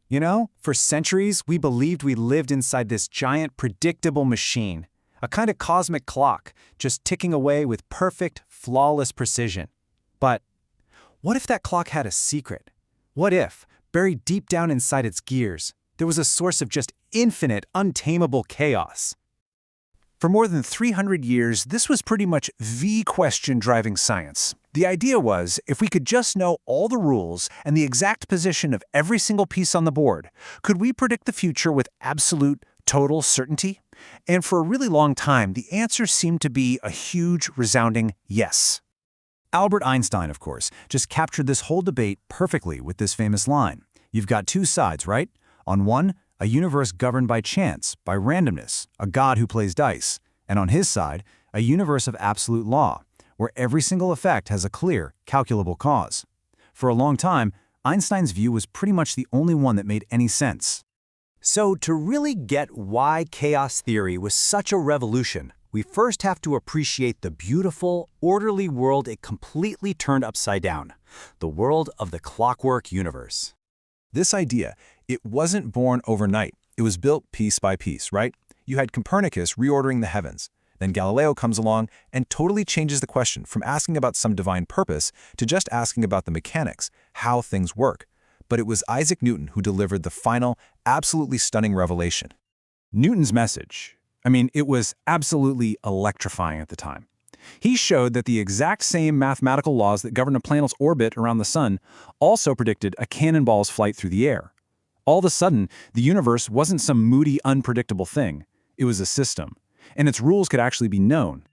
You know, for centuries, we believed we lived inside this giant, predictable machine, a kind of cosmic clock, just ticking away with perfect, flawless precision. But what if that clock had a secret? What if, buried deep down inside its gears, there was a source of just infinite, untamable chaos? For more than 300 years, this was pretty much the question driving science. The idea was, if we could just know all the rules and the exact position of every single piece on the board, could we predict the future with absolute, total certainty? And for a really long time, the answer seemed to be a huge, resounding yes. Albert Einstein, of course, just captured this whole debate perfectly with this famous line. You've got two sides, right? On one, a universe governed by chance, by randomness, a god who plays dice. And on his side, a universe of absolute law, where every single effect has a clear, calculable cause. For a long time, Einstein's view was pretty much the only one that made any sense. So to really get why chaos theory was such a revolution, we first have to appreciate the beautiful, orderly world it completely turned upside down, the world of the Clockwork Universe. This idea, it wasn't born overnight. It was built piece by piece, right? You had Copernicus reordering the heavens. Then Galileo comes along and totally changes the question from asking about some divine purpose to just asking about the mechanics, how things work. But it was Isaac Newton who delivered the final, absolutely stunning revelation. Newton's message, it was absolutely electrifying at the time. He showed that the exact same mathematical laws that govern a planet's orbit around the sun also predicted a cannonball's flight through the air. All of a sudden, the universe wasn't some moody, unpredictable thing. It was a system, and its rules could actually be known.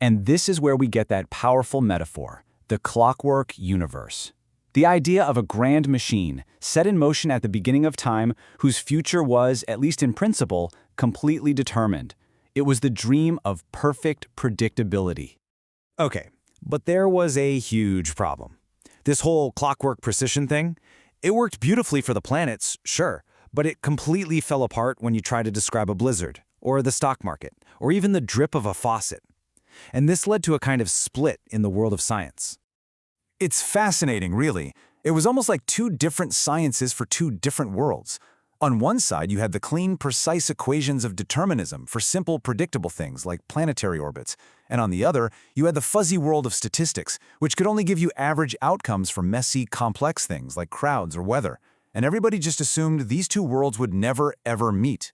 And this is where we get that powerful metaphor, the Clockwork Universe. The idea of a grand machine set in motion at the beginning of time whose future was, at least in principle, completely determined. It was the dream of perfect predictability. Okay, but there was a huge problem. This whole clockwork precision thing, it worked beautifully for the planets, sure, but it completely fell apart when you try to describe a blizzard, or the stock market, or even the drip of a faucet. And this led to a kind of split in the world of science. It's fascinating, really. It was almost like two different sciences for two different worlds. On one side, you had the clean, precise equations of determinism for simple, predictable things like planetary orbits. And on the other, you had the fuzzy world of statistics, which could only give you average outcomes for messy, complex things like crowds or weather. And everybody just assumed these two worlds would never, ever meet.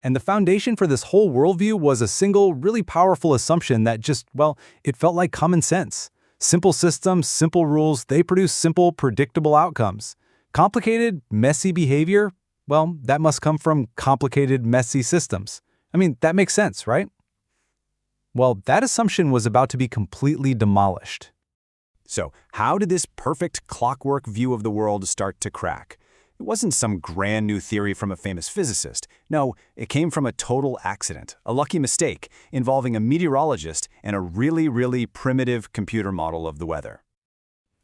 And the foundation for this whole worldview was a single, really powerful assumption that just, it felt like common sense. Simple systems, simple rules, they produce simple, predictable outcomes. Complicated, messy behavior, that must come from complicated, messy systems. That makes sense, right? Well, that assumption was about to be completely demolished. So, how did this perfect clockwork view of the world start to crack? It wasn't some grand new theory from a famous physicist. No, it came from a total accident, a lucky mistake, involving a meteorologist and a really, really primitive computer model of the weather.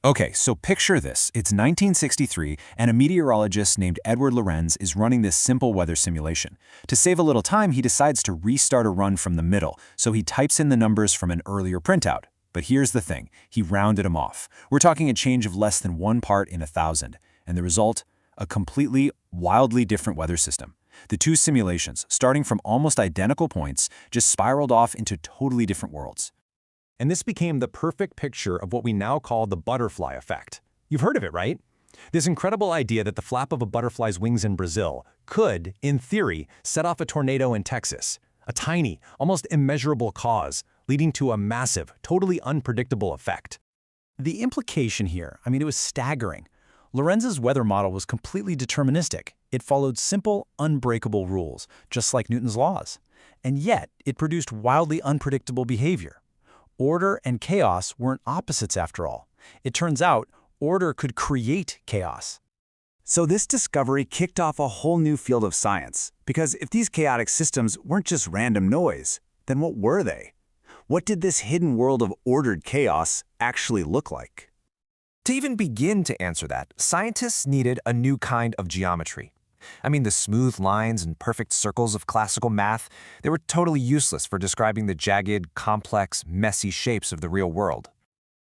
Okay, so picture this. It's 1963, and a meteorologist named Edward Lorenz is running this simple weather simulation. To save a little time, he decides to restart a run from the middle, so he types in the numbers from an earlier printout. But here's the thing, he rounded them off. We're talking a change of less than 1 part in 1,000, and the result? A completely, wildly different weather system. The two simulations, starting from almost identical points, just spiraled off into totally different worlds. And this became the perfect picture of what we now call the butterfly effect. You've heard of it, right? This incredible idea that the flap of a butterfly's wings in Brazil could, in theory, set off a tornado in Texas. A tiny, almost immeasurable cause, leading to a massive, totally unpredictable effect. The implication here, it was staggering. Lorenz's weather model was completely deterministic. It followed simple, unbreakable rules, just like Newton's laws. And yet, it produced wildly unpredictable behavior. Order and chaos weren't opposites after all. It turns out, order could create chaos. So this discovery kicked off a whole new field of science, because if these chaotic systems weren't just random noise, then what were they? What did this hidden world of ordered chaos actually look like? To even begin to answer that, scientists needed a new kind of geometry. The smooth lines and perfect circles of classical math, they were totally useless for describing the jagged, complex, messy shapes of the real world.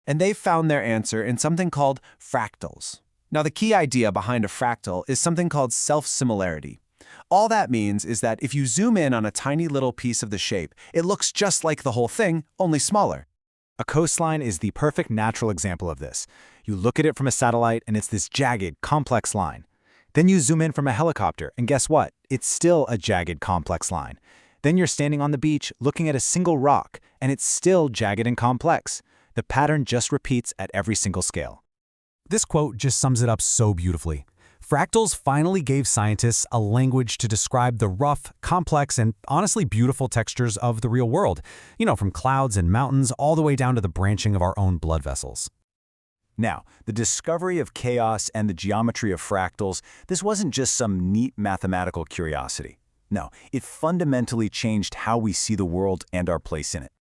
And they found their answer in something called fractals. Now, the key idea behind a fractal is something called self-similarity. All that means is that if you zoom in on a tiny little piece of the shape, it looks just like the whole thing, only smaller. A coastline is the perfect natural example of this. You look at it from a satellite and it's this jagged, complex line. Then you zoom in from a helicopter and guess what? It's still a jagged, complex line. Then you're standing on the beach looking at a single rock and it's still jagged and complex. The pattern just repeats at every single scale. This quote just sums it up so beautifully. Fractals finally gave scientists a language to describe the rough, complex, and honestly beautiful textures of the real world. From clouds and mountains all the way down to the branching of our own blood vessels. Now, the discovery of chaos and the geometry of fractals, this wasn't just some neat mathematical curiosity. No, it fundamentally changed how we see the world and our place in it.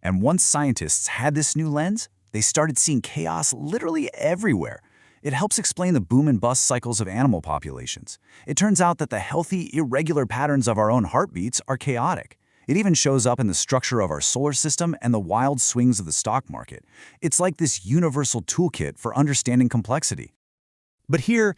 And once scientists had this new lens, they started seeing chaos literally everywhere. It helps explain the boom and bust cycles of animal populations. It turns out that the healthy, irregular patterns of our own heartbeats are chaotic. It even shows up in the structure of our solar system and the wild swings of the stock market. It's like this universal toolkit for understanding complexity. But here's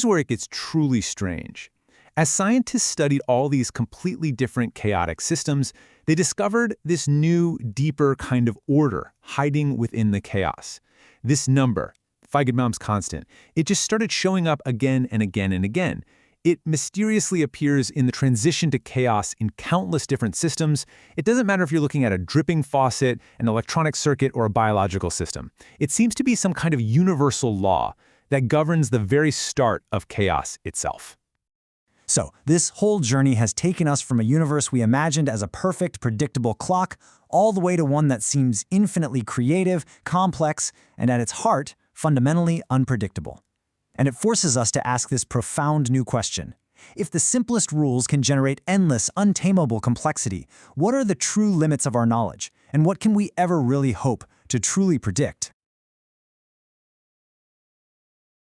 where it gets truly strange. As scientists studied all these completely different chaotic systems, they discovered this new, deeper kind of order hiding within the chaos. This number, Feigenbaum's constant, it just started showing up again and again and again. It mysteriously appears in the transition to chaos in countless different systems. It doesn't matter if you're looking at a dripping faucet, an electronic circuit, or a biological system. It seems to be some kind of universal law that governs the very start of chaos itself. So, this whole journey has taken us from a universe we imagined as a perfect, predictable clock, all the way to one that seems infinitely creative, complex, and at its heart, fundamentally unpredictable. And it forces us to ask this profound new question. If the simplest rules can generate endless, untamable complexity, what are the true limits of our knowledge? And what can we ever really hope to truly predict?